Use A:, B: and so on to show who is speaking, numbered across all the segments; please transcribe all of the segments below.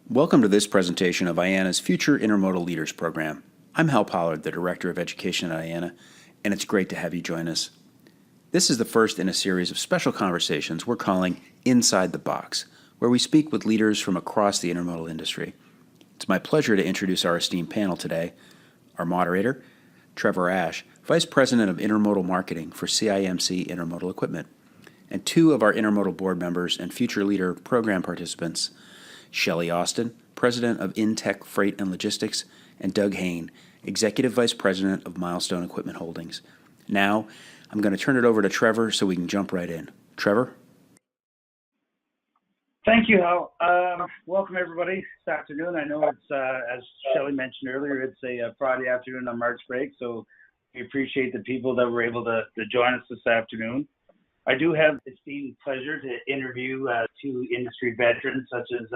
A: Welcome to this presentation of IANA's Future Intermodal Leaders Program. I'm Hal Pollard, the Director of Education at IANA, and it's great to have you join us. This is the first in a series of special conversations we're calling Inside the Box, where we speak with leaders from across the intermodal industry. It's my pleasure to introduce our esteemed panel today. Our moderator, Trevor Ash, Vice President of Intermodal Marketing for CIMC Intermodal Equipment, and two of our Intermodal Board members and Future Leader Program participants, Shelley Austin, President of InTech Freight and Logistics, and Doug Hain, Executive Vice President of Milestone Equipment Holdings. Now, I'm going to turn it over to Trevor so we can jump right in. Trevor?
B: Thank you, Hal. Welcome, everybody, this afternoon. I know it's, as Shelley mentioned earlier, it's a Friday afternoon on March break, so we appreciate the people that were able to join us this afternoon. I do have the esteemed pleasure to interview two industry veterans, such as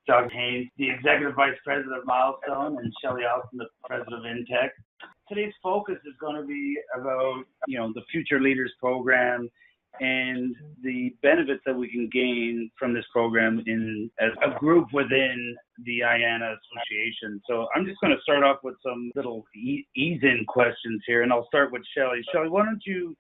B: Doug Hain, the Executive Vice President of Milestone, and Shelley Austin, the President of InTech. Today's focus is going to be about, the Future Leaders Program and the benefits that we can gain from this program as a group within the IANA Association. So I'm just going to start off with some little ease-in questions here, and I'll start with Shelley. Shelley, why don't you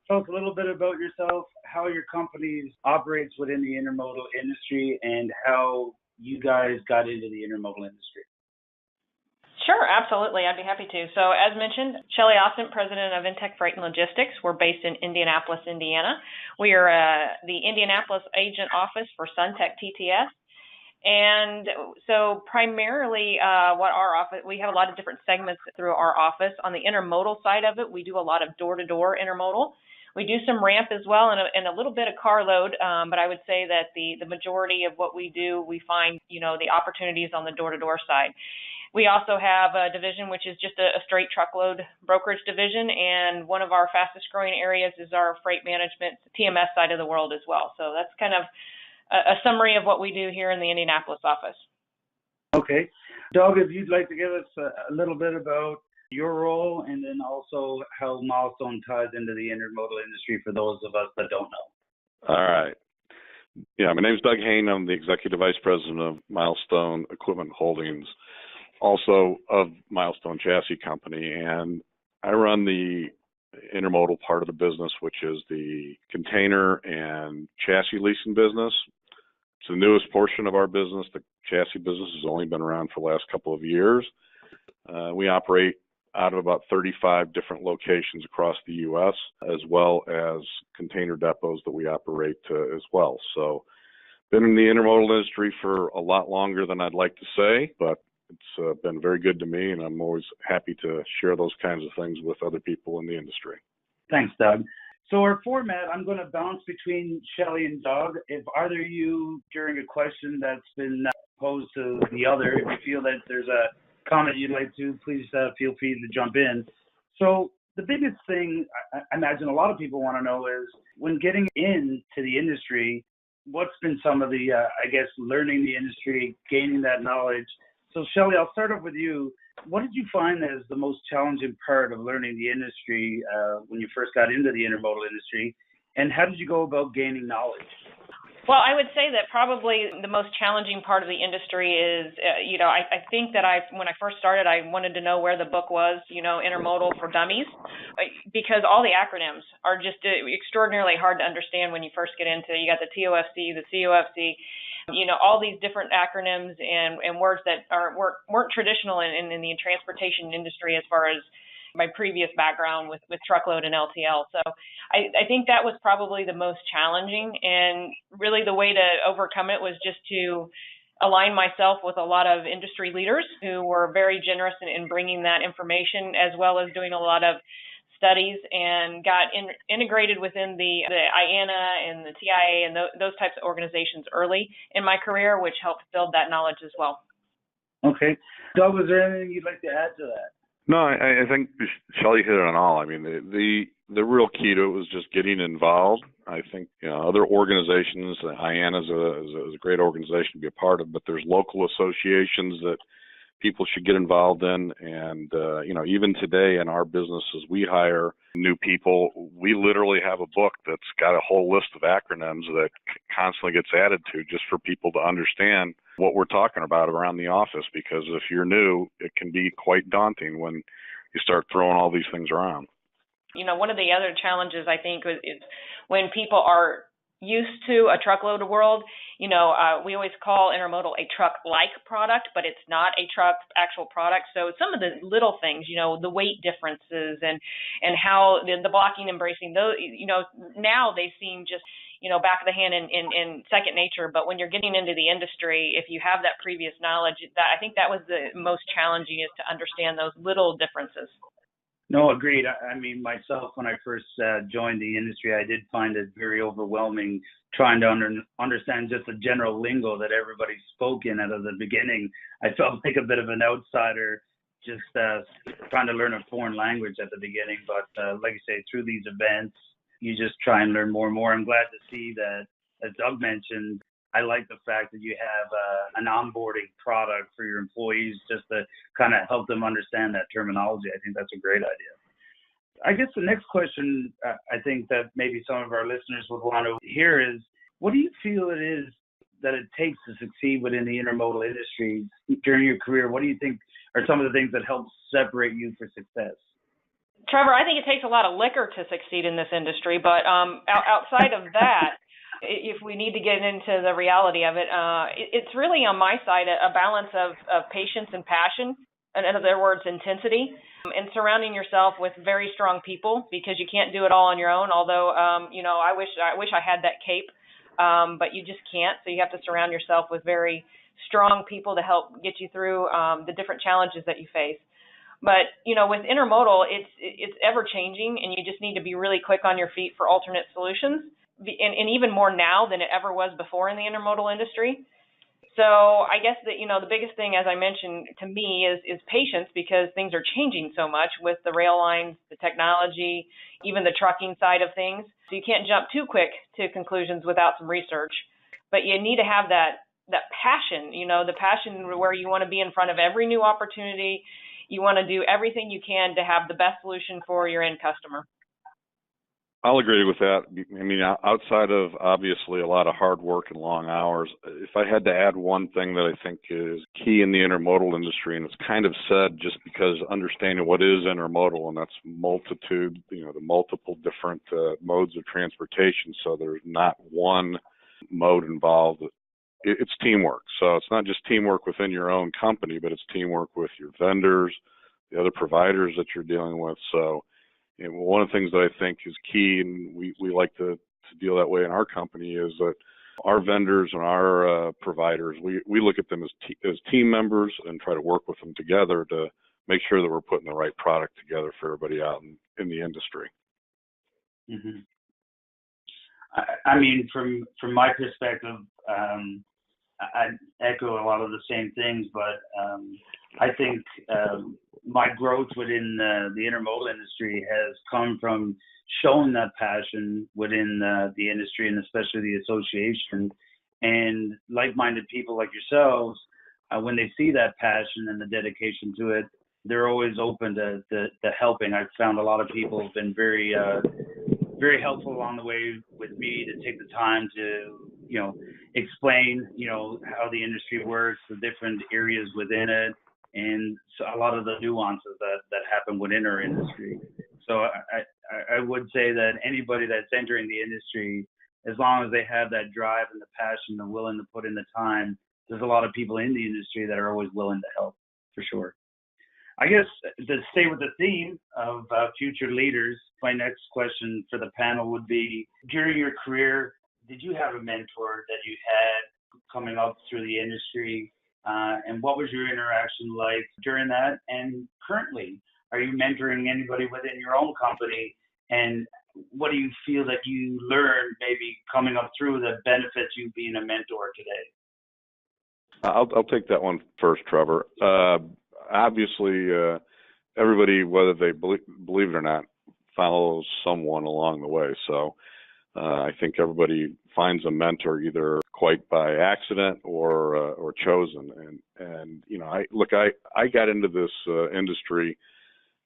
B: tell us a little bit about yourself, how your company operates within the intermodal industry, and how you guys got into the intermodal industry.
C: Sure, absolutely. I'd be happy to. So as mentioned, Shelley Austin, President of InTech Freight and Logistics. We're based in Indianapolis, Indiana. We are the Indianapolis agent office for SunTech TTS. And so primarily what our office, we have a lot of different segments through our office. On the intermodal side of it, we do a lot of door-to-door intermodal. We do some ramp as well and a little bit of carload, but I would say that the majority of what we do, we find, the opportunities on the door-to-door side. We also have a division which is just a straight truckload brokerage division, and one of our fastest growing areas is our freight management TMS side of the world as well. So that's kind of a summary of what we do here in the Indianapolis office.
B: Okay. Doug, if you'd like to give us a little bit about your role and then also how Milestone ties into the intermodal industry for those of us that don't know.
D: All right. Yeah, my name is Doug Hain. I'm the Executive Vice President of Milestone Equipment Holdings, also of Milestone Chassis Company, and I run the intermodal part of the business, which is the container and chassis leasing business. It's the newest portion of our business. The chassis business has only been around for the last couple of years. We operate out of about 35 different locations across the U.S., as well as container depots that we operate as well. So been in the intermodal industry for a lot longer than I'd like to say, but it's been very good to me, and I'm always happy to share those kinds of things with other people in the industry.
B: Thanks, Doug. So our format, I'm going to bounce between Shelley and Doug. If either of you, during a question that's been posed to the other, if you feel that there's a comment you'd like to, please feel free to jump in. So the biggest thing I imagine a lot of people want to know is, when getting into the industry, what's been some of the, learning the industry, gaining that knowledge? So Shelley, I'll start off with you. What did you find as the most challenging part of learning the industry when you first got into the intermodal industry? And how did you go about gaining knowledge?
C: Well, I would say that probably the most challenging part of the industry is, I think that when I first started, I wanted to know where the book was, Intermodal for Dummies, because all the acronyms are just extraordinarily hard to understand when you first get into it. You got the TOFC, the COFC, all these different acronyms and words that weren't traditional in the transportation industry as far as my previous background with truckload and LTL. So I think that was probably the most challenging, and really the way to overcome it was just to align myself with a lot of industry leaders who were very generous in bringing that information, as well as doing a lot of studies, and got integrated within the IANA and the TIA and those types of organizations early in my career, which helped build that knowledge as well.
B: Okay. Doug, was there anything you'd like to add to that?
D: No, I think Shelley hit it on all. I mean, the real key to it was just getting involved. I think other organizations, IANA is a great organization to be a part of, but there's local associations that people should get involved in. And, even today in our businesses, we hire new people. We literally have a book that's got a whole list of acronyms that constantly gets added to just for people to understand what we're talking about around the office. Because if you're new, it can be quite daunting when you start throwing all these things around.
C: One of the other challenges I think is when people are used to a truckload world, we always call intermodal a truck-like product, but it's not a truck actual product. So some of the little things, the weight differences and how the blocking and bracing, those, now they seem just, back of the hand in second nature. But when you're getting into the industry, if you have that previous knowledge, I think that was the most challenging, is to understand those little differences.
B: No, agreed. I mean, myself, when I first joined the industry, I did find it very overwhelming trying to understand just the general lingo that everybody spoke in at the beginning. I felt like a bit of an outsider just trying to learn a foreign language at the beginning. But like you say, through these events, you just try and learn more and more. I'm glad to see that, as Doug mentioned, I like the fact that you have an onboarding product for your employees just to kind of help them understand that terminology. I think that's a great idea. I guess the next question I think that maybe some of our listeners would want to hear is, what do you feel it is that it takes to succeed within the intermodal industry during your career? What do you think are some of the things that help separate you for success?
C: Trevor, I think it takes a lot of liquor to succeed in this industry, but outside of that, if we need to get into the reality of it, it's really on my side a balance of patience and passion, and in other words, intensity, and surrounding yourself with very strong people, because you can't do it all on your own. Although, I wish I had that cape, but you just can't. So you have to surround yourself with very strong people to help get you through the different challenges that you face. But, with intermodal, it's ever changing, and you just need to be really quick on your feet for alternate solutions. And even more now than it ever was before in the intermodal industry. So I guess that, the biggest thing, as I mentioned, to me is patience, because things are changing so much with the rail lines, the technology, even the trucking side of things. So you can't jump too quick to conclusions without some research. But you need to have that passion, the passion where you want to be in front of every new opportunity. You want to do everything you can to have the best solution for your end customer.
D: I'll agree with that. I mean, outside of obviously a lot of hard work and long hours, if I had to add one thing that I think is key in the intermodal industry, and it's kind of said just because understanding what is intermodal, and that's multitude, the multiple different modes of transportation, so there's not one mode involved. It's teamwork. So it's not just teamwork within your own company, but it's teamwork with your vendors, the other providers that you're dealing with. So one of the things that I think is key, and we like to deal that way in our company, is that our vendors and our providers, we look at them as team members and try to work with them together to make sure that we're putting the right product together for everybody out in the industry.
B: Mm-hmm. I mean, from my perspective, I echo a lot of the same things, but I think my growth within the intermodal industry has come from showing that passion within the industry, and especially the association, and like-minded people like yourselves. When they see that passion and the dedication to it, they're always open to helping. I've found a lot of people have been very helpful along the way with me to take the time to, explain, how the industry works, the different areas within it, and so a lot of the nuances that happen within our industry. So I would say that anybody that's entering the industry, as long as they have that drive and the passion, they're willing to put in the time, there's a lot of people in the industry that are always willing to help, for sure. I guess to stay with the theme of future leaders, my next question for the panel would be, during your career, did you have a mentor that you had coming up through the industry? And what was your interaction like during that? And currently, are you mentoring anybody within your own company? And what do you feel that you learned maybe coming up through that benefits you being a mentor today?
D: I'll take that one first, Trevor. Obviously, everybody, whether they believe it or not, follows someone along the way. So I think everybody finds a mentor either quite by accident or chosen. And I got into this industry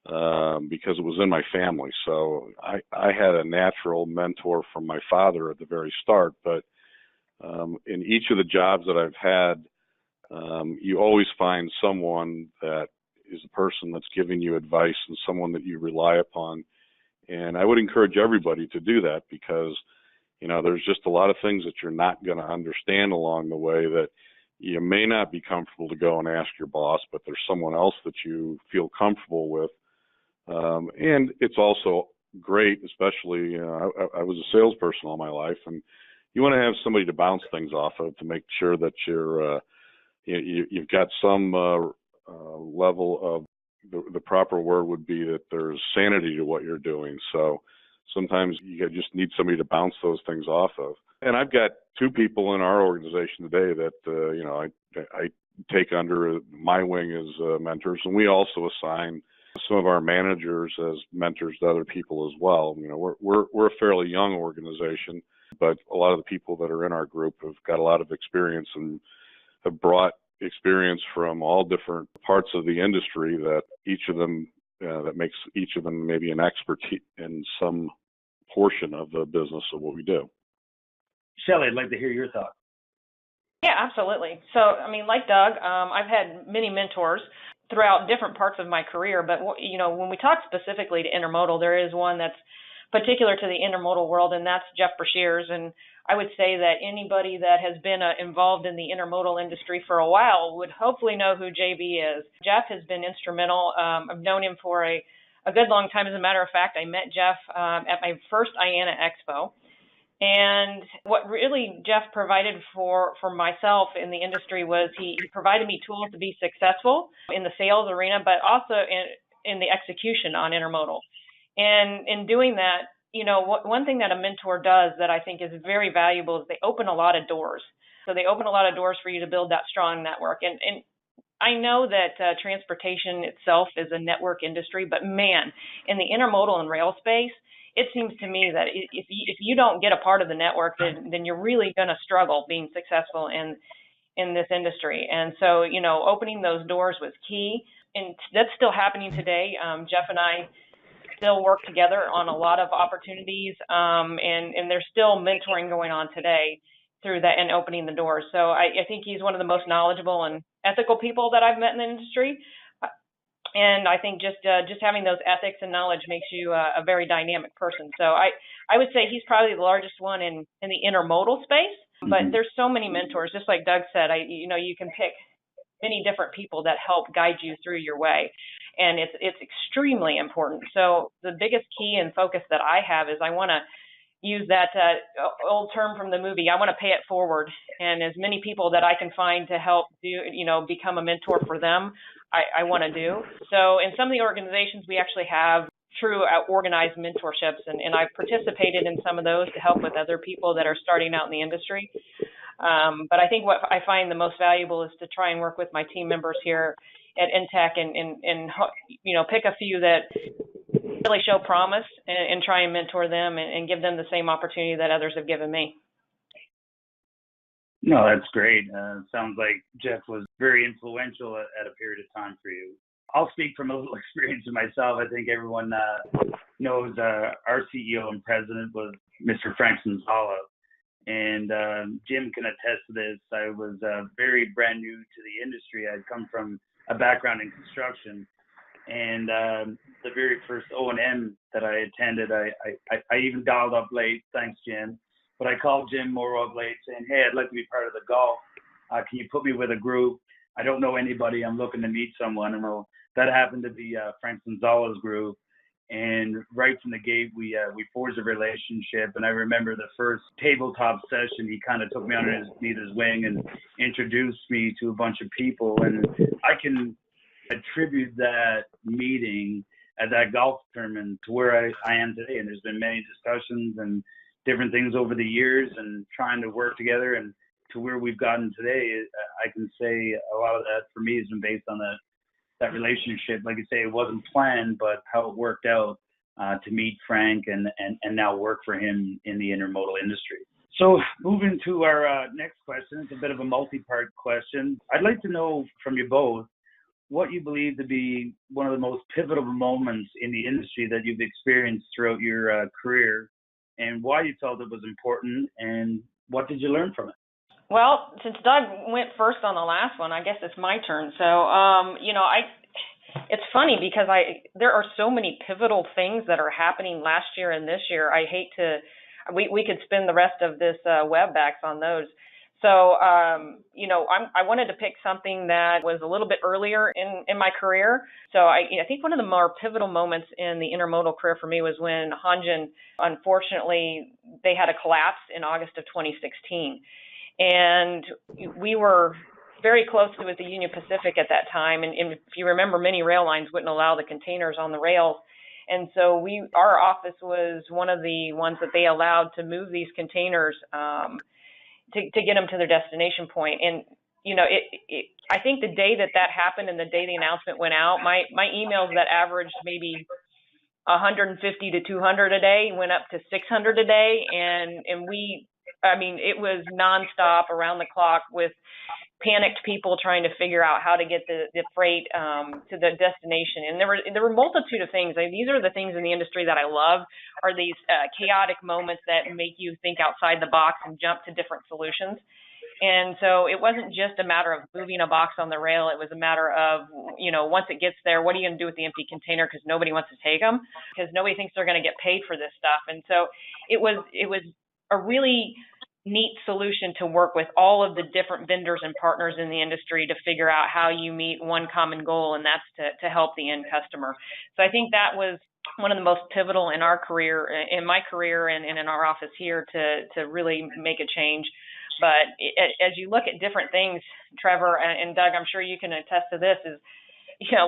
D: because it was in my family. So I had a natural mentor from my father at the very start. But in each of the jobs that I've had, you always find someone that is a person that's giving you advice and someone that you rely upon. And I would encourage everybody to do that because, there's just a lot of things that you're not going to understand along the way that you may not be comfortable to go and ask your boss, but there's someone else that you feel comfortable with. And it's also great, especially, I was a salesperson all my life, and you want to have somebody to bounce things off of to make sure that you've got some level of the proper word would be that there's sanity to what you're doing. So sometimes you just need somebody to bounce those things off of. And I've got two people in our organization today that I take under my wing as mentors, and we also assign some of our managers as mentors to other people as well. We're a fairly young organization, but a lot of the people that are in our group have got a lot of experience and have brought experience from all different parts of the industry that makes each of them maybe an expert in some portion of the business of what we do.
B: Shelley, I'd like to hear your thoughts.
C: Yeah, absolutely. So, like Doug, I've had many mentors throughout different parts of my career, but when we talk specifically to intermodal, there is one that's particular to the intermodal world, and that's Jeff Brashears. And I would say that anybody that has been involved in the intermodal industry for a while would hopefully know who JB is. Jeff has been instrumental. I've known him for a good long time. As a matter of fact, I met Jeff at my first IANA Expo. And what really Jeff provided for myself in the industry was he provided me tools to be successful in the sales arena, but also in the execution on intermodal. And in doing that, one thing that a mentor does that I think is very valuable is they open a lot of doors. So they open a lot of doors for you to build that strong network. And I know that transportation itself is a network industry, but man, in the intermodal and rail space, it seems to me that if you don't get a part of the network, then you're really going to struggle being successful in this industry. And so, opening those doors was key. And that's still happening today. Jeff and I still work together on a lot of opportunities, and there's still mentoring going on today through that and opening the doors. So I think he's one of the most knowledgeable and ethical people that I've met in the industry. And I think just having those ethics and knowledge makes you a very dynamic person. So I would say he's probably the largest one in the intermodal space. But there's so many mentors, just like Doug said. You can pick many different people that help guide you through your way, and it's extremely important. So the biggest key and focus that I have is I want to use that old term from the movie. I want to pay it forward, and as many people that I can find to help become a mentor for them, I want to do. So in some of the organizations, we actually have true organized mentorships, and I've participated in some of those to help with other people that are starting out in the industry. But I think what I find the most valuable is to try and work with my team members here at Intech and pick a few that really show promise and try and mentor them and give them the same opportunity that others have given me.
B: No, that's great. Sounds like Jeff was very influential at a period of time for you. I'll speak from a little experience of myself. I think everyone knows our CEO and president was Mr. Frank Sanzala. And Jim can attest to this. I was very brand new to the industry. I'd come from a background in construction. And the very first O&M that I attended, I even dialed up late. Thanks, Jim. But I called Jim Morrow up late saying, hey, I'd like to be part of the golf. Can you put me with a group? I don't know anybody. I'm looking to meet someone. And that happened to be Frank Sanzala's group. And right from the gate, we forged a relationship. And I remember the first tabletop session, he kind of took me under his wing and introduced me to a bunch of people. And I can attribute that meeting at that golf tournament to where I am today. And there's been many discussions and different things over the years and trying to work together and to where we've gotten today. I can say a lot of that for me has been based on that relationship. Like you say, it wasn't planned, but how it worked out to meet Frank and now work for him in the intermodal industry. So moving to our next question, it's a bit of a multi-part question. I'd like to know from you both what you believe to be one of the most pivotal moments in the industry that you've experienced throughout your career, and why you felt it was important, and what did you learn from it?
C: Well, since Doug went first on the last one, I guess it's my turn. So, it's funny because there are so many pivotal things that are happening last year and this year. I hate to, we could spend the rest of this WebEx on those. So, I wanted to pick something that was a little bit earlier in my career. So I think one of the more pivotal moments in the intermodal career for me was when Hanjin, unfortunately, they had a collapse in August of 2016. And we were very close to the Union Pacific at that time. And if you remember, many rail lines wouldn't allow the containers on the rails. And so our office was one of the ones that they allowed to move these containers to get them to their destination point. And, I think the day that happened and the day the announcement went out, my emails that averaged maybe 150 to 200 a day went up to 600 a day. And it was nonstop around the clock with panicked people trying to figure out how to get the freight to the destination. And there were a multitude of things. These are the things in the industry that I love, are these chaotic moments that make you think outside the box and jump to different solutions. And so it wasn't just a matter of moving a box on the rail. It was a matter of, once it gets there, what are you going to do with the empty container? Because nobody wants to take them, because nobody thinks they're going to get paid for this stuff. And so it was a really neat solution to work with all of the different vendors and partners in the industry to figure out how you meet one common goal, and that's to help the end customer. So I think that was one of the most pivotal in my career, and in our office here to really make a change. But as you look at different things, Trevor and Doug, I'm sure you can attest to this, is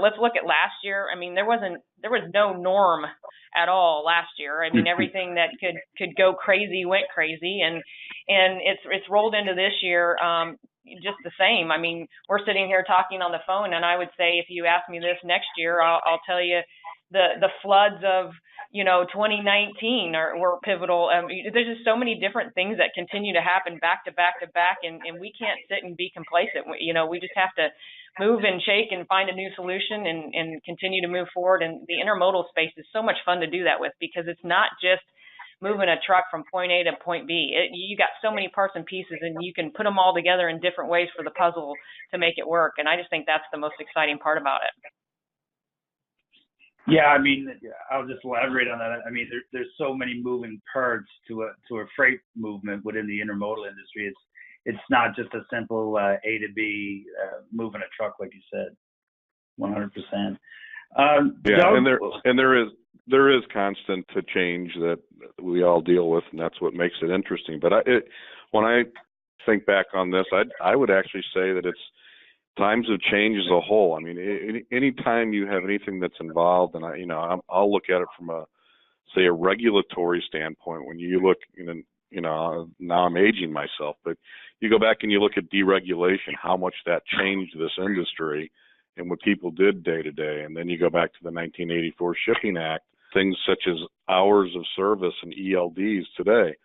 C: let's look at last year. There was no norm at all last year. Everything that could go crazy went crazy, and it's rolled into this year just the same. We're sitting here talking on the phone, and I would say if you ask me this next year, I'll tell you the floods of 2019 were pivotal. There's just so many different things that continue to happen back to back to back, and we can't sit and be complacent. We just have to move and shake and find a new solution and continue to move forward. And the intermodal space is so much fun to do that with, because it's not just moving a truck from point A to point B. You got so many parts and pieces, and you can put them all together in different ways for the puzzle to make it work. And I just think that's the most exciting part about it.
B: Yeah, I'll just elaborate on that. There's so many moving parts to a freight movement within the intermodal industry. It's not just a simple A to B moving a truck, like you said. 100%.
D: There is constant change that we all deal with, and that's what makes it interesting. But when I think back on this, I would actually say that it's times have changed as a whole. Any time you have anything that's involved, and I'll look at it from a regulatory standpoint. When you look, now I'm aging myself, but you go back and you look at deregulation, how much that changed this industry and what people did day to day. And then you go back to the 1984 Shipping Act, things such as hours of service and ELDs today.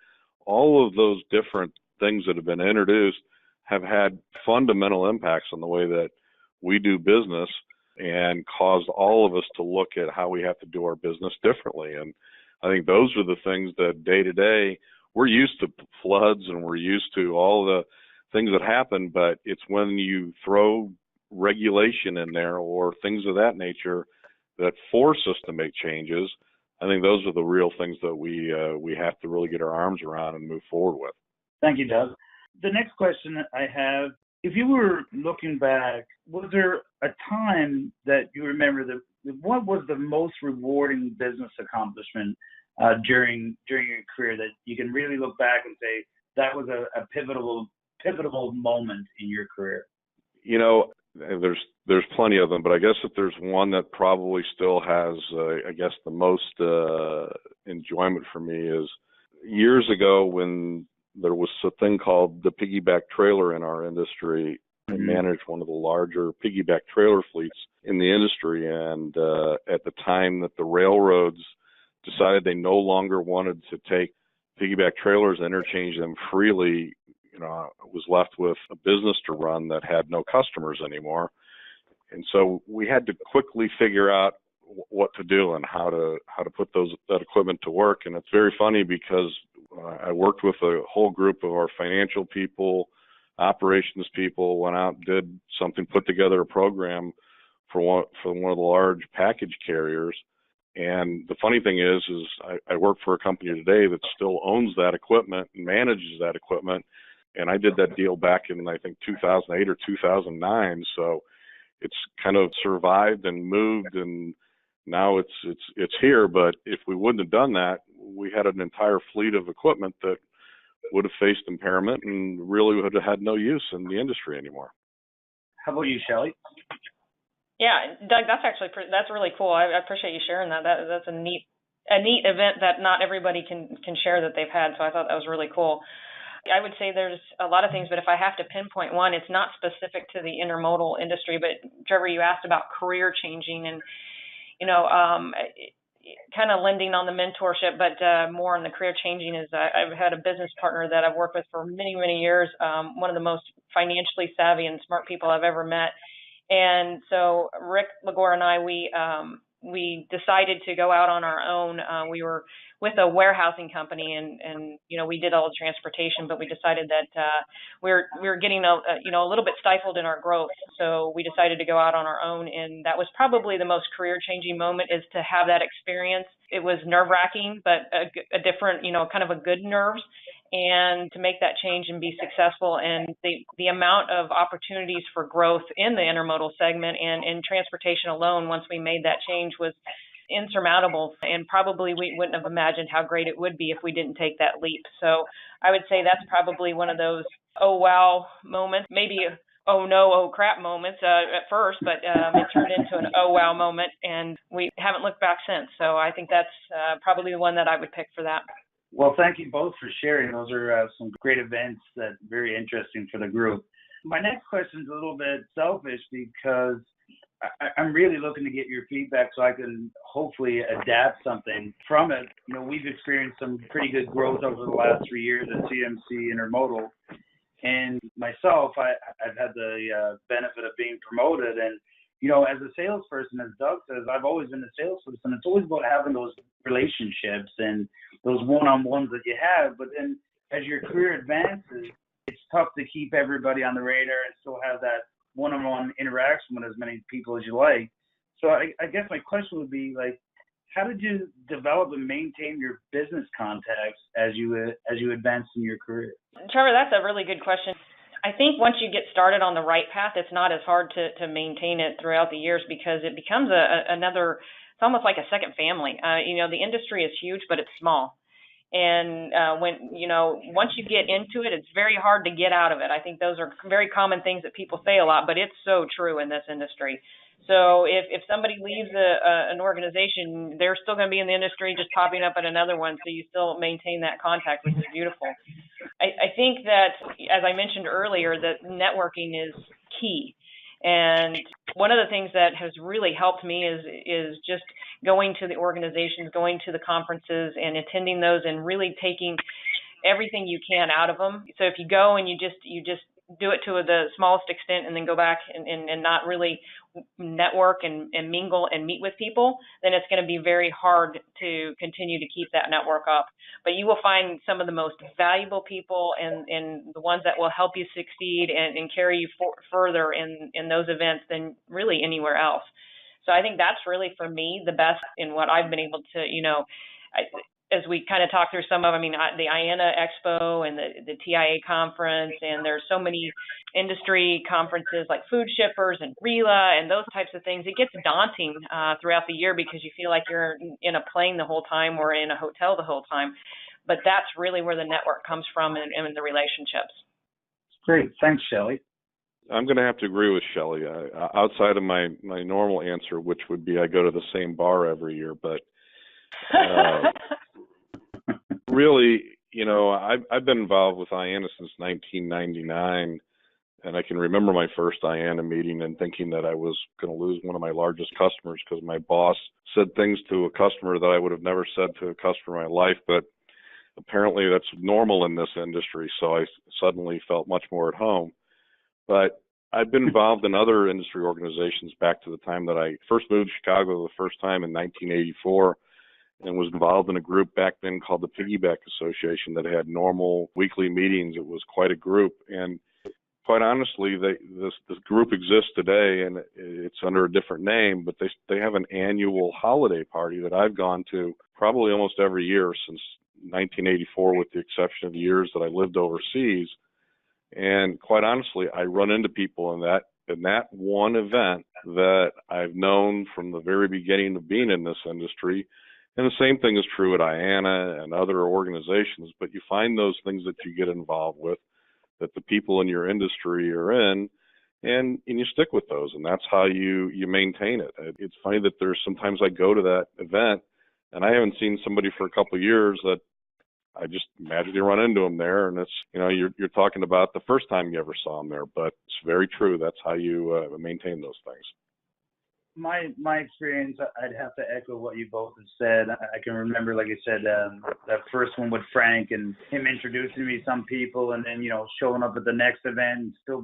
D: All of those different things that have been introduced have had fundamental impacts on the way that we do business and caused all of us to look at how we have to do our business differently. And I think those are the things that day to day, we're used to floods and we're used to all the things that happen, but it's when you throw regulation in there or things of that nature that force us to make changes. I think those are the real things that we have to really get our arms around and move forward with.
B: Thank you, Doug. The next question I have, if you were looking back, was there a time that you remember what was the most rewarding business accomplishment during your career that you can really look back and say that was a pivotal moment in your career?
D: There's plenty of them, but I guess if there's one that probably still has, the most enjoyment for me is years ago when there was a thing called the piggyback trailer in our industry. I managed one of the larger piggyback trailer fleets in the industry, and at the time that the railroads decided they no longer wanted to take piggyback trailers and interchange them freely, I was left with a business to run that had no customers anymore. And so we had to quickly figure out what to do and how to put that equipment to work. And it's very funny because I worked with a whole group of our financial people, operations people, went out and did something, put together a program for one of the large package carriers. And the funny thing is I work for a company today that still owns that equipment and manages that equipment. And I did that deal back in, I think, 2008 or 2009. So it's kind of survived and moved, and now it's here. But if we wouldn't have done that, we had an entire fleet of equipment that would have faced impairment and really would have had no use in the industry anymore.
B: How about you, Shelley?
C: Yeah, Doug, that's really cool. I appreciate you sharing that. That's a neat event that not everybody can share that they've had. So I thought that was really cool. I would say there's a lot of things, but if I have to pinpoint one, it's not specific to the intermodal industry. But Trevor, you asked about career changing and, kind of lending on the mentorship, but more on the career changing is I've had a business partner that I've worked with for many, many years, one of the most financially savvy and smart people I've ever met. And so Rick Lagore and I, we decided to go out on our own. We were with a warehousing company, and we did all the transportation, but we decided that we were getting a little bit stifled in our growth. So we decided to go out on our own, and that was probably the most career-changing moment, is to have that experience. It was nerve-wracking, but a different, kind of a good nerves, and to make that change and be successful. And the amount of opportunities for growth in the intermodal segment and in transportation alone, once we made that change, was insurmountable, and probably we wouldn't have imagined how great it would be if we didn't take that leap. So I would say that's probably one of those oh wow moments, maybe oh no, oh crap moments at first, but it turned into an oh wow moment, and we haven't looked back since. So I think that's probably the one that I would pick for that.
B: Well, thank you both for sharing. Those are some great events that very interesting for the group. My next question is a little bit selfish because I'm really looking to get your feedback so I can hopefully adapt something from it. We've experienced some pretty good growth over the last 3 years at CMC Intermodal. And myself, I've had the benefit of being promoted. And, as a salesperson, as Doug says, I've always been a salesperson. It's always about having those relationships and those one-on-ones that you have. But then as your career advances, it's tough to keep everybody on the radar and still have that one-on-one interaction with as many people as you like. So I guess my question would be, how did you develop and maintain your business contacts as you advance in your career?
C: Trevor, that's a really good question. I think once you get started on the right path, it's not as hard to maintain it throughout the years, because it becomes another, it's almost like a second family. The industry is huge, but it's small. And once you get into it, it's very hard to get out of it. I think those are very common things that people say a lot, but it's so true in this industry. So if somebody leaves an organization, they're still going to be in the industry, just popping up at another one. So you still maintain that contact, which is beautiful. I think that, as I mentioned earlier, that networking is key. And one of the things that has really helped me is just going to the organizations, going to the conferences and attending those, and really taking everything you can out of them. So if you go and you just do it to the smallest extent and then go back and not really network and mingle and meet with people, then it's going to be very hard to continue to keep that network up. But you will find some of the most valuable people and the ones that will help you succeed and carry you further in those events than really anywhere else. So I think that's really, for me, the best in what I've been able to, as we kind of talk through some of, the IANA Expo and the TIA conference, and there's so many industry conferences like Food Shippers and RELA and those types of things. It gets daunting throughout the year because you feel like you're in a plane the whole time or in a hotel the whole time. But that's really where the network comes from and the relationships.
B: Great. Thanks, Shelley.
D: I'm going to have to agree with Shelley. Outside of my normal answer, which would be I go to the same bar every year, but really, I've been involved with IANA since 1999, And I can remember my first IANA meeting and thinking that I was going to lose one of my largest customers because my boss said things to a customer that I would have never said to a customer in my life. But apparently that's normal in this industry, so I suddenly felt much more at home. But I've been involved in other industry organizations back to the time that I first moved to Chicago the first time in 1984 and was involved in a group back then called the Piggyback Association that had normal weekly meetings. It was quite a group. And quite honestly, this group exists today, and it's under a different name, but they have an annual holiday party that I've gone to probably almost every year since 1984, with the exception of the years that I lived overseas. And quite honestly, I run into people in that one event that I've known from the very beginning of being in this industry. And the same thing is true at IANA and other organizations, but you find those things that you get involved with that the people in your industry are in, and you stick with those, and that's how you maintain it. It's funny that there's sometimes I go to that event and I haven't seen somebody for a couple of years that I just magically run into them there, and it's, you're talking about the first time you ever saw them there, but it's very true. That's how you maintain those things.
B: My experience, I'd have to echo what you both have said. I can remember, like I said, that first one with Frank and him introducing me to some people, and then showing up at the next event and still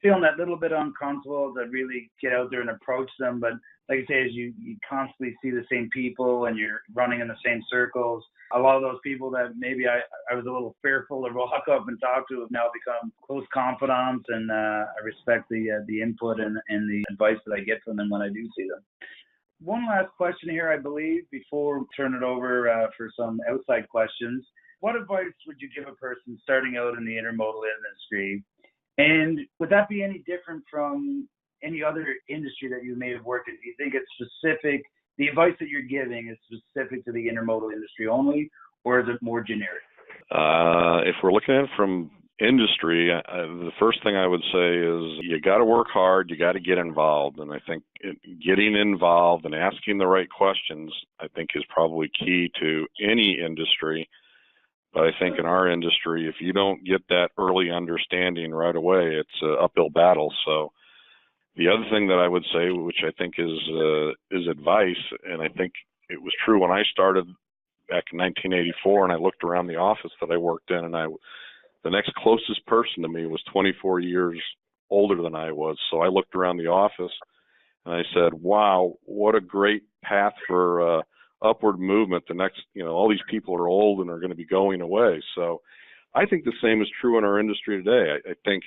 B: feeling that little bit uncomfortable to really get out there and approach them. But like I say, as you constantly see the same people and you're running in the same circles, a lot of those people that maybe I was a little fearful to walk up and talk to have now become close confidants, and I respect the input and the advice that I get from them when I do see them. One last question here, I believe, before we turn it over for some outside questions. What advice would you give a person starting out in the intermodal industry? And would that be any different from any other industry that you may have worked in? Do you think it's specific, the advice that you're giving is specific to the intermodal industry only, or is it more generic?
D: If we're looking at it from industry, the first thing I would say is you got to work hard, you got to get involved. And I think getting involved and asking the right questions, I think, is probably key to any industry. But I think in our industry, if you don't get that early understanding right away, it's an uphill battle. So the other thing that I would say, which I think is advice, and I think it was true when I started back in 1984, and I looked around the office that I worked in, and the next closest person to me was 24 years older than I was. So I looked around the office and I said, wow, what a great path for upward movement. The next, all these people are old and are going to be going away. So I think the same is true in our industry today. I think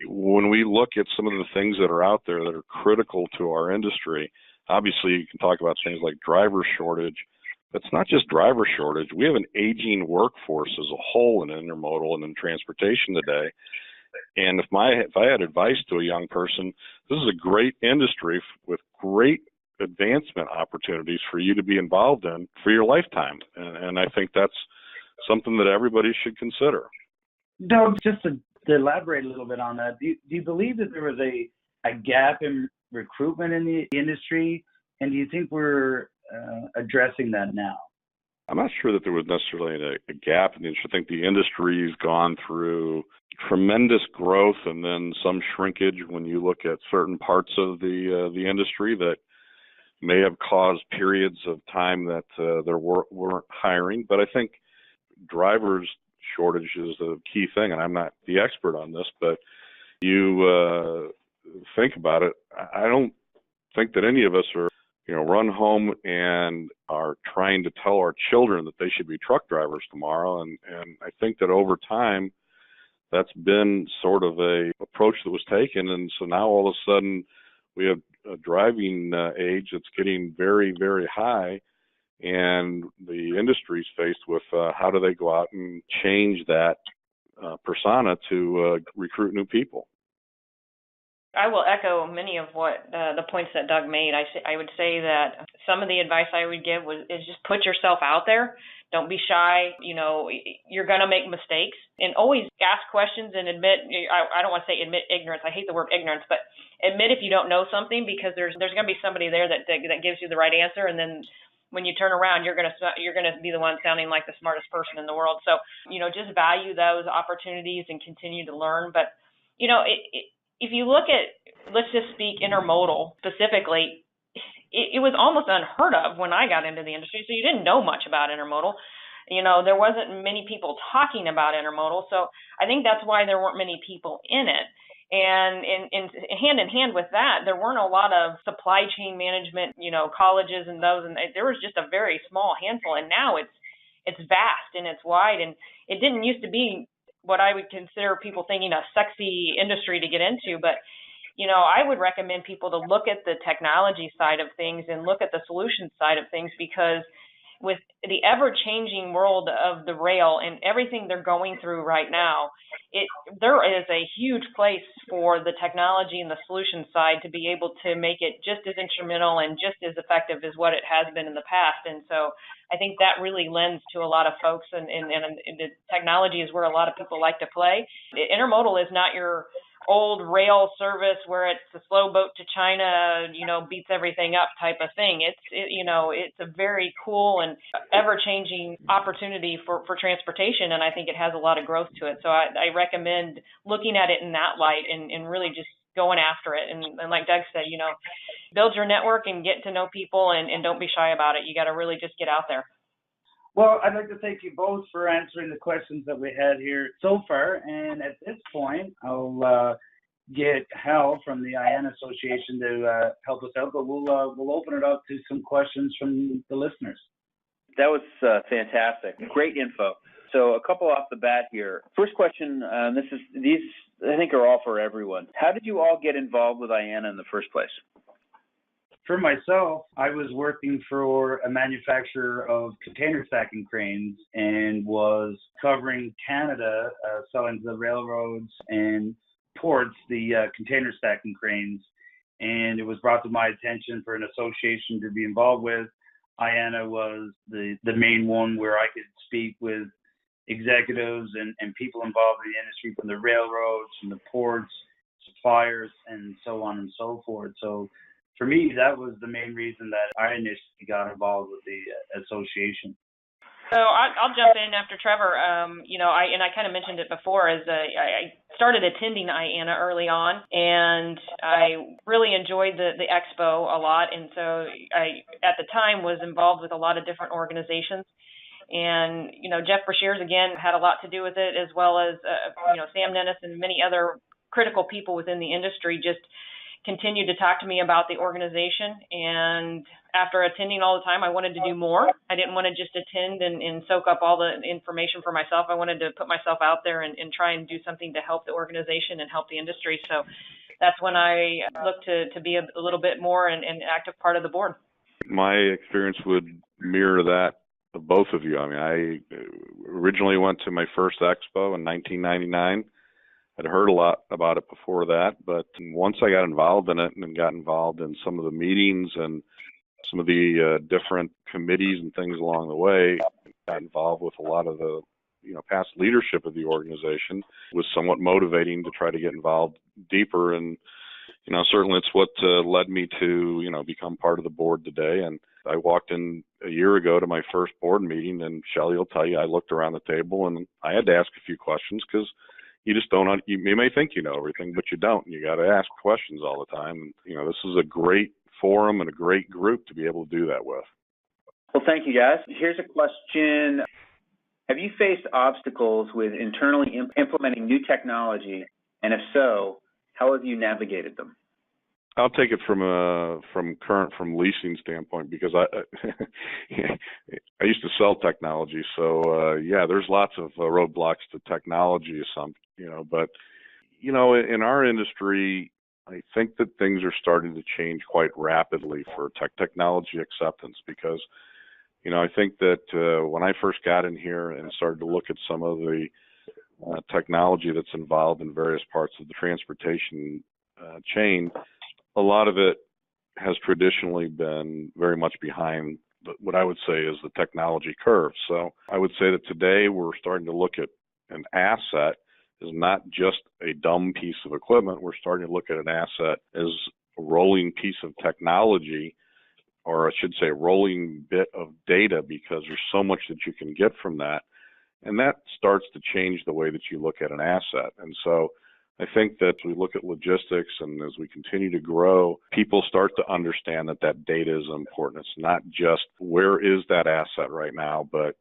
D: when we look at some of the things that are out there that are critical to our industry, obviously you can talk about things like driver shortage, but it's not just driver shortage. We have an aging workforce as a whole in intermodal and in transportation today. And if I had advice to a young person, this is a great industry with great advancement opportunities for you to be involved in for your lifetime. And I think that's something that everybody should consider.
B: Doug, just to elaborate a little bit on that, do you believe that there was a gap in recruitment in the industry, and do you think we're addressing that now?
D: I'm not sure that there was necessarily a gap in the industry. I think the industry's gone through tremendous growth and then some shrinkage when you look at certain parts of the industry that may have caused periods of time that there weren't hiring. But I think drivers shortage is the key thing, and I'm not the expert on this, but you think about it, I don't think that any of us are run home and are trying to tell our children that they should be truck drivers tomorrow. And I think that over time, that's been sort of a approach that was taken. And so now all of a sudden we have a driving age that's getting very, very high. And the industry's faced with how do they go out and change that persona to recruit new people.
C: I will echo many of what the points that Doug made. I would say that some of the advice I would give is just put yourself out there. Don't be shy. You're going to make mistakes, and always ask questions and admit. I don't want to say admit ignorance. I hate the word ignorance, but admit if you don't know something, because there's going to be somebody there that gives you the right answer, and then when you turn around, you're going to be the one sounding like the smartest person in the world. So just value those opportunities and continue to learn. But if you look at, let's just speak intermodal specifically, it was almost unheard of when I got into the industry. So you didn't know much about intermodal. There wasn't many people talking about intermodal. So I think that's why there weren't many people in it. And in hand with that, there weren't a lot of supply chain management, colleges and those, and there was just a very small handful. And now it's vast and it's wide, and it didn't used to be what I would consider people thinking a sexy industry to get into, but I would recommend people to look at the technology side of things and look at the solution side of things, because with the ever-changing world of the rail and everything they're going through right now, there is a huge place for the technology and the solution side to be able to make it just as instrumental and just as effective as what it has been in the past. And so I think that really lends to a lot of folks, and the technology is where a lot of people like to play. Intermodal is not your old rail service where it's a slow boat to China, beats everything up type of thing. It's a very cool and ever-changing opportunity for transportation, and I think it has a lot of growth to it. So I recommend looking at it in that light and really just going after it. And like Doug said, build your network and get to know people, and don't be shy about it. You got to really just get out there.
B: Well, I'd like to thank you both for answering the questions that we had here so far. And at this point, I'll get Hal from the IANA Association to help us out, but we'll open it up to some questions from the listeners.
E: That was fantastic. Great info. So a couple off the bat here. First question, these I think are all for everyone. How did you all get involved with IANA in the first place?
B: For myself, I was working for a manufacturer of container stacking cranes and was covering Canada, selling to the railroads and ports the container stacking cranes. And it was brought to my attention for an association to be involved with. IANA was the main one where I could speak with executives and people involved in the industry, from the railroads, from the ports, suppliers, and so on and so forth. So for me, that was the main reason that I initially got involved with the association.
C: So I'll jump in after Trevor. I kind of mentioned it before, as I started attending IANA early on, and I really enjoyed the expo a lot. And so I, at the time, was involved with a lot of different organizations. And, Jeff Brashears, again, had a lot to do with it, as well as, Sam Nennis and many other critical people within the industry just continued to talk to me about the organization. And after attending all the time, I wanted to do more. I didn't want to just attend and soak up all the information for myself. I wanted to put myself out there and try and do something to help the organization and help the industry. So that's when I looked to be a little bit more an active part of the board. My
D: experience would mirror that of both of you. I mean, I originally went to my first expo in 1999. I'd heard a lot about it before that, but once I got involved in it and got involved in some of the meetings and some of the different committees and things along the way, got involved with a lot of the past leadership of the organization, was somewhat motivating to try to get involved deeper. And certainly it's what led me to become part of the board today. And I walked in a year ago to my first board meeting, and Shelley will tell you, I looked around the table and I had to ask a few questions, because you just don't. You may think you know everything, but you don't. You got to ask questions all the time. And, this is a great forum and a great group to be able to do that with.
E: Well, thank you, guys. Here's a question. Have you faced obstacles with internally implementing new technology? And if so, how have you navigated them?
D: I'll take it from leasing standpoint, because I used to sell technology. So there's lots of roadblocks to technology, but in our industry, I think that things are starting to change quite rapidly for technology acceptance, because I think that when I first got in here and started to look at some of the technology that's involved in various parts of the transportation chain, a lot of it has traditionally been very much behind what I would say is the technology curve. So I would say that today we're starting to look at an asset as not just a dumb piece of equipment. We're starting to look at an asset as a rolling piece of technology, or I should say a rolling bit of data, because there's so much that you can get from that. And that starts to change the way that you look at an asset. And so I think that we look at logistics, and as we continue to grow, people start to understand that that data is important. It's not just where is that asset right now, but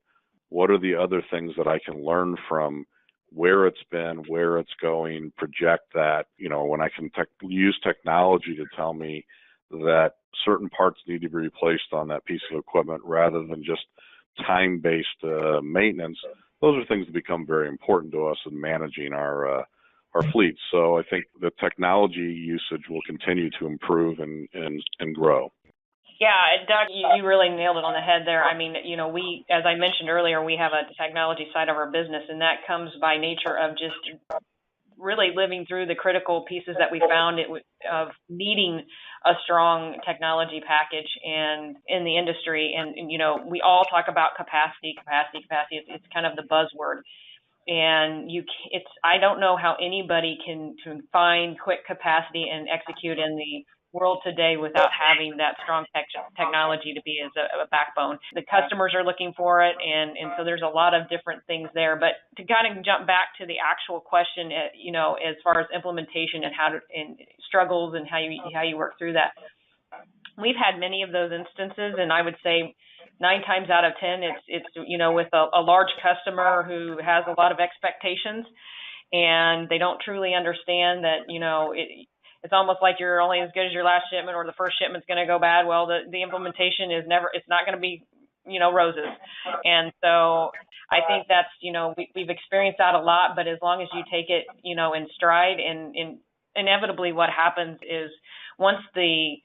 D: what are the other things that I can learn from where it's been, where it's going, project that, when I can use technology to tell me that certain parts need to be replaced on that piece of equipment rather than just time-based maintenance. Those are things that become very important to us in managing our fleet. So I think the technology usage will continue to improve and grow.
C: Yeah, Doug, you really nailed it on the head there. I mean, we, as I mentioned earlier, we have a technology side of our business, and that comes by nature of just really living through the critical pieces that we found of needing a strong technology package and in the industry. And we all talk about capacity. It's kind of the buzzword. And I don't know how anybody can find quick capacity and execute in the world today without having that strong technology to be as a backbone. The customers are looking for it, and so there's a lot of different things there. But to kind of jump back to the actual question, as far as implementation and struggles and how you work through that, we've had many of those instances, and I would say 9 times out of 10, it's with a large customer who has a lot of expectations, and they don't truly understand that it's almost like you're only as good as your last shipment, or the first shipment's going to go bad. Well, the implementation it's not going to be roses, and so I think that's we've experienced that a lot. But as long as you take it in stride, and inevitably what happens is, once the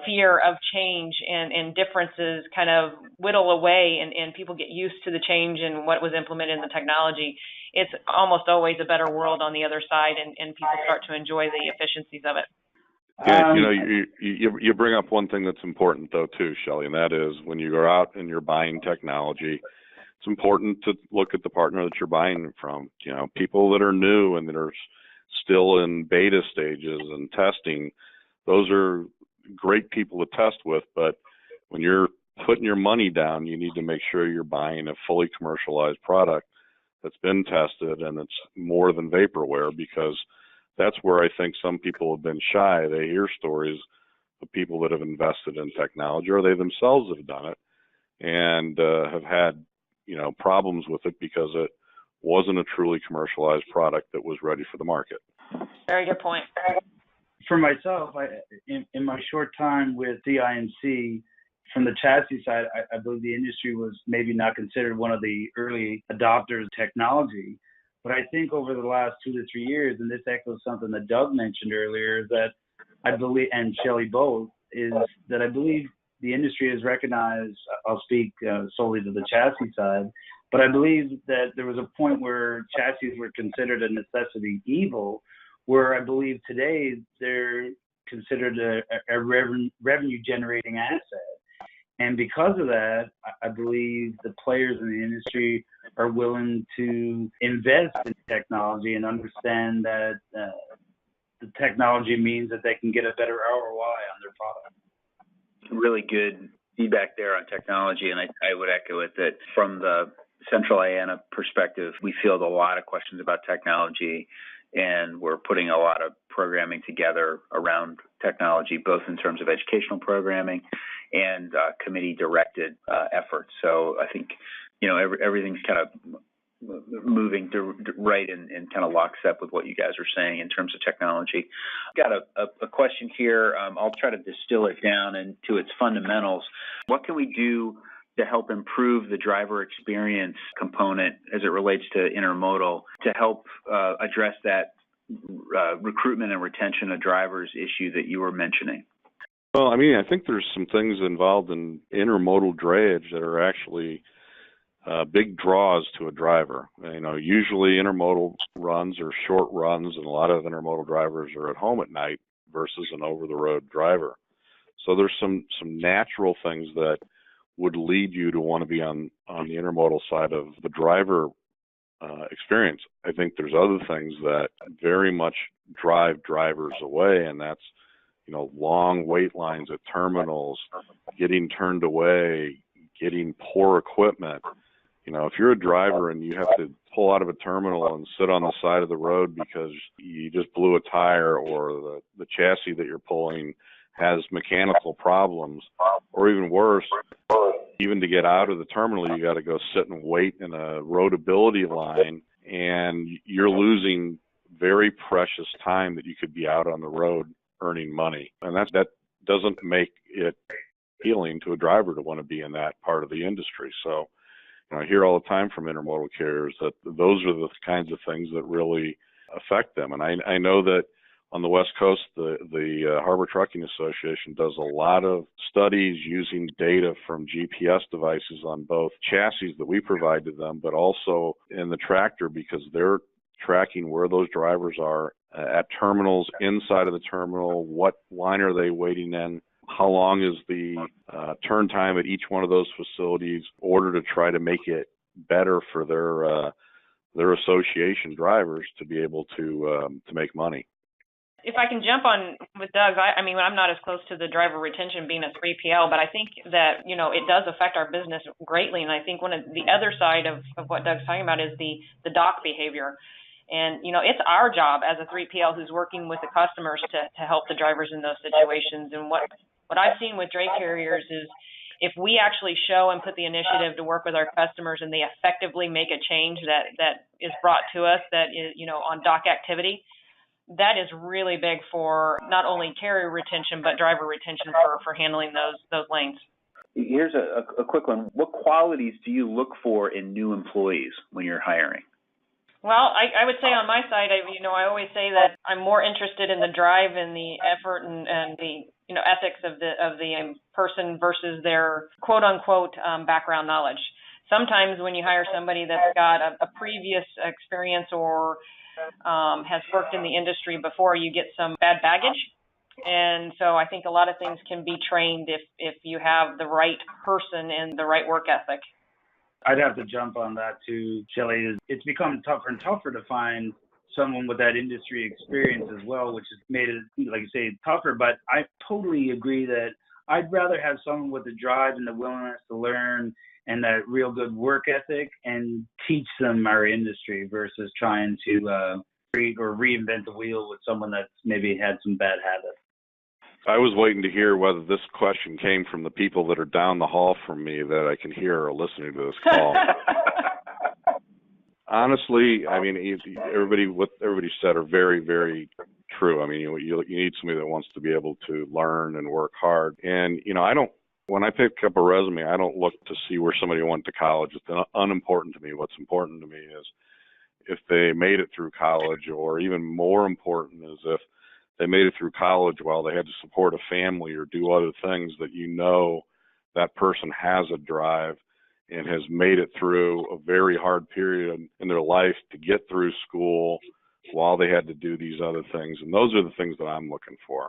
C: fear of change and differences kind of whittle away and people get used to the change and what was implemented in the technology, it's almost always a better world on the other side, and people start to enjoy the efficiencies of it.
D: Yeah, you bring up one thing that's important though too, Shelley, and that is when you go out and you're buying technology, it's important to look at the partner that you're buying from. People that are new and that are still in beta stages and testing, those are great people to test with, but when you're putting your money down, you need to make sure you're buying a fully commercialized product that's been tested and it's more than vaporware, because that's where I think some people have been shy. They hear stories of people that have invested in technology, or they themselves have done it and have had problems with it because it wasn't a truly commercialized product that was ready for the market.
C: Very good point.
B: For myself, in my short time with the INC, from the chassis side, I believe the industry was maybe not considered one of the early adopters of technology. But I think over the last 2 to 3 years, and this echoes something that Doug mentioned earlier, that I believe, and Shelley both, is that I believe the industry has recognized, I'll speak solely to the chassis side, but I believe that there was a point where chassis were considered a necessity evil, where I believe today they're considered a revenue generating asset. And because of that, I believe the players in the industry are willing to invest in technology and understand that the technology means that they can get a better ROI on their product.
E: Really good feedback there on technology, and I would echo it that from the Central IANA perspective, we field a lot of questions about technology, and we're putting a lot of programming together around technology, both in terms of educational programming and committee-directed efforts. So I think, everything's kind of moving right in kind of lockstep with what you guys are saying in terms of technology. Got a question here. I'll try to distill it down into its fundamentals. What can we do to help improve the driver experience component as it relates to intermodal to help address that recruitment and retention of drivers issue that you were mentioning?
D: Well, I think there's some things involved in intermodal drayage that are actually big draws to a driver. Usually intermodal runs are short runs, and a lot of intermodal drivers are at home at night versus an over-the-road driver. So there's some natural things that would lead you to want to be on the intermodal side of the driver experience. I think there's other things that very much drive drivers away, and that's long wait lines at terminals, getting turned away, getting poor equipment. If you're a driver and you have to pull out of a terminal and sit on the side of the road because you just blew a tire, or the chassis that you're pulling has mechanical problems, or even worse, even to get out of the terminal, you got to go sit and wait in a roadability line, and you're losing very precious time that you could be out on the road earning money. And that doesn't make it appealing to a driver to want to be in that part of the industry. So, I hear all the time from intermodal carriers that those are the kinds of things that really affect them. And I know that on the West Coast, the Harbor Trucking Association does a lot of studies using data from GPS devices on both chassis that we provide to them, but also in the tractor, because they're tracking where those drivers are at terminals, inside of the terminal, what line are they waiting in, how long is the turn time at each one of those facilities, in order to try to make it better for their association drivers to be able to make money.
C: If I can jump on with Doug, I mean, I'm not as close to the driver retention being a 3PL, but I think that, it does affect our business greatly. And I think one of the other side of what Doug's talking about is the dock behavior. And, it's our job as a 3PL who's working with the customers to help the drivers in those situations. And what I've seen with dray carriers is if we actually show and put the initiative to work with our customers and they effectively make a change that is brought to us that is, on dock activity, that is really big for not only carrier retention, but driver retention for handling those lanes.
E: Here's a quick one. What qualities do you look for in new employees when you're hiring?
C: Well, I would say on my side, I always say that I'm more interested in the drive and the effort and the ethics of the person versus their quote unquote background knowledge. Sometimes when you hire somebody that's got a previous experience or has worked in the industry before, you get some bad baggage. And so I think a lot of things can be trained if you have the right person and the right work ethic.
B: I'd have to jump on that too, Shelley. It's become tougher and tougher to find someone with that industry experience as well, which has made it, like you say, tougher. But I totally agree that I'd rather have someone with the drive and the willingness to learn and that real good work ethic and teach them our industry versus trying to create or reinvent the wheel with someone that's maybe had some bad habits.
D: I was waiting to hear whether this question came from the people that are down the hall from me that I can hear are listening to this call. Honestly, I mean, what everybody said are very, very true. I mean, you need somebody that wants to be able to learn and work hard. And, when I pick up a resume, I don't look to see where somebody went to college. It's unimportant to me. What's important to me is if they made it through college, or even more important is if they made it through college while they had to support a family or do other things that that person has a drive and has made it through a very hard period in their life to get through school while they had to do these other things. And those are the things that I'm looking for.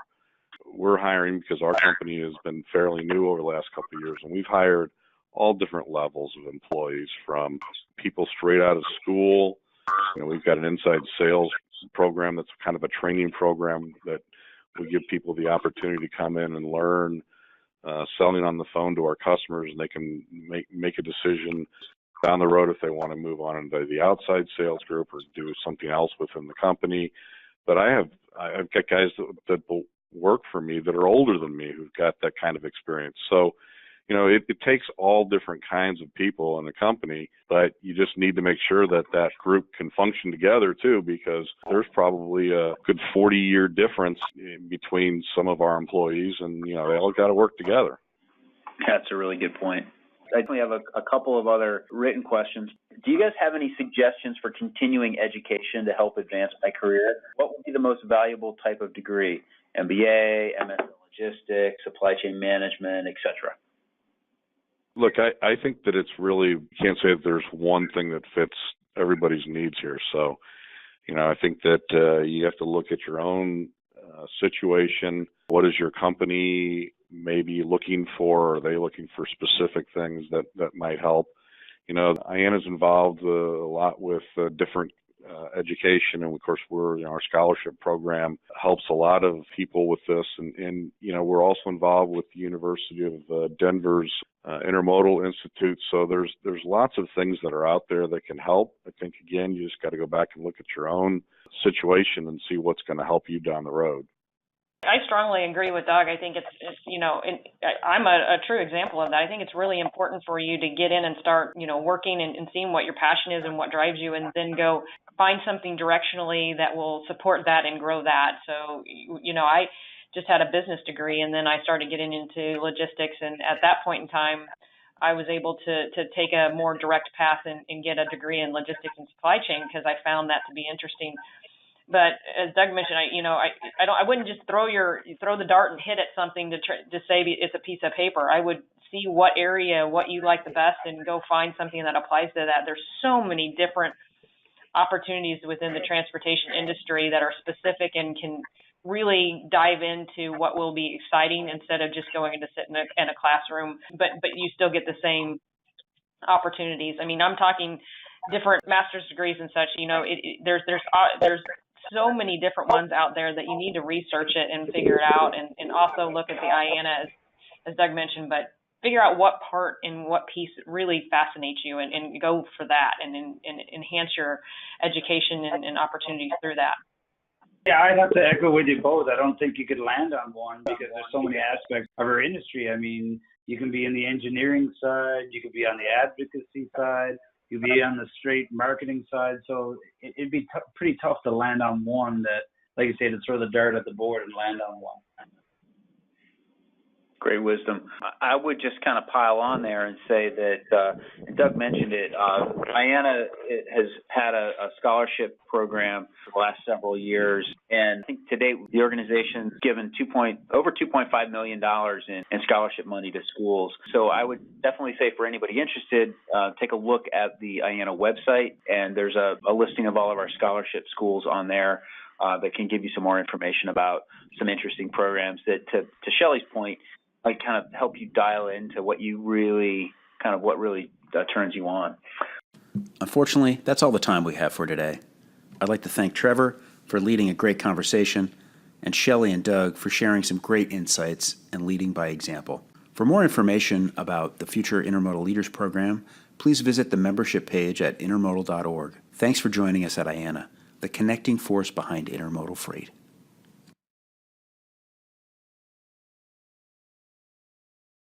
D: We're hiring because our company has been fairly new over the last couple of years, and we've hired all different levels of employees, from people straight out of school. We've got an inside sales program that's kind of a training program that we give people the opportunity to come in and learn selling on the phone to our customers, and they can make a decision down the road if they want to move on into the outside sales group or do something else within the company. But I've got guys that work for me that are older than me who've got that kind of experience. So, it takes all different kinds of people in a company, but you just need to make sure that group can function together too, because there's probably a good 40-year difference between some of our employees, and, they all got to work together.
E: That's a really good point. I definitely have a couple of other written questions. Do you guys have any suggestions for continuing education to help advance my career? What would be the most valuable type of degree? MBA, MS in logistics, supply chain management, etc.?
D: Look, I think that it's really, you can't say that there's one thing that fits everybody's needs here. So, I think that you have to look at your own situation. What is your company maybe looking for? Are they looking for specific things that might help? IANA is involved a lot with different education, and of course our scholarship program helps a lot of people with this, and we're also involved with the University of Denver's Intermodal Institute. So there's lots of things that are out there that can help. I think again, you just got to go back and look at your own situation and see what's going to help you down the road.
C: I strongly agree with Doug. I think it's I'm a true example of that. I think it's really important for you to get in and start, working and seeing what your passion is and what drives you, and then go find something directionally that will support that and grow that. So, I just had a business degree, and then I started getting into logistics. And at that point in time, I was able to take a more direct path and get a degree in logistics and supply chain because I found that to be interesting. But as Doug mentioned, I wouldn't just throw the dart and hit at something to say it's a piece of paper. I would see what you like the best, and go find something that applies to that. There's so many different opportunities within the transportation industry that are specific and can really dive into what will be exciting instead of just going to sit in a classroom. But you still get the same opportunities. I mean, I'm talking different master's degrees and such. There's so many different ones out there that you need to research it and figure it out, and also look at the IANA as Doug mentioned, but figure out what part and what piece really fascinates you, and go for that, and enhance your education and opportunities through that.
B: Yeah, I'd have to echo with you both. I don't think you could land on one because there's so many aspects of our industry. I mean, you can be in the engineering side, you could be on the advocacy side, you'd be on the straight marketing side. So it'd be pretty tough to land on one that, like you say, to throw the dart at the board and land on one.
E: Great wisdom. I would just kind of pile on there and say that, and Doug mentioned it, IANA has had a scholarship program for the last several years, and I think to date the organization's given over $2.5 million in scholarship money to schools. So I would definitely say for anybody interested, take a look at the IANA website, and there's a listing of all of our scholarship schools on there that can give you some more information about some interesting programs that, to Shelley's point, like kind of help you dial into what really turns you on.
A: Unfortunately, that's all the time we have for today. I'd like to thank Trevor for leading a great conversation, and Shelley and Doug for sharing some great insights and leading by example. For more information about the Future Intermodal Leaders Program, please visit the membership page at intermodal.org. Thanks for joining us at IANA, the connecting force behind intermodal freight.